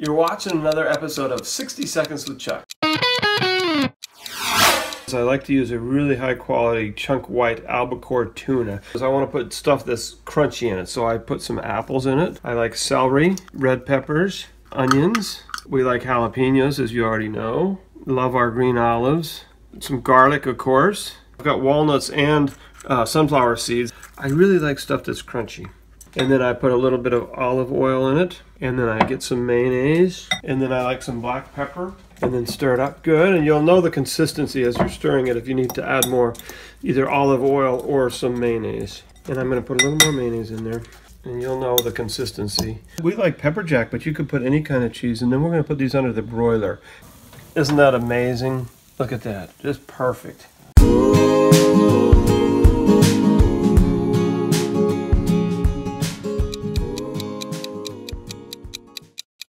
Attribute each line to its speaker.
Speaker 1: You're watching another episode of 60 Seconds with Chuck. I like to use a really high quality chunk white albacore tuna because I want to put stuff that's crunchy in it. So I put some apples in it. I like celery, red peppers, onions. We like jalapeos, as you already know. Love our green olives. Some garlic, of course. I've got walnuts and sunflower seeds. I really like stuff that's crunchy. And then I put a little bit of olive oil in it. And then I get some mayonnaise. And then I like some black pepper. And then stir it up good. And you'll know the consistency as you're stirring it if you need to add more either olive oil or some mayonnaise. And I'm going to put a little more mayonnaise in there. And you'll know the consistency. We like pepper jack, but you could put any kind of cheese. And then we're going to put these under the broiler. Isn't that amazing? Look at that. Just perfect.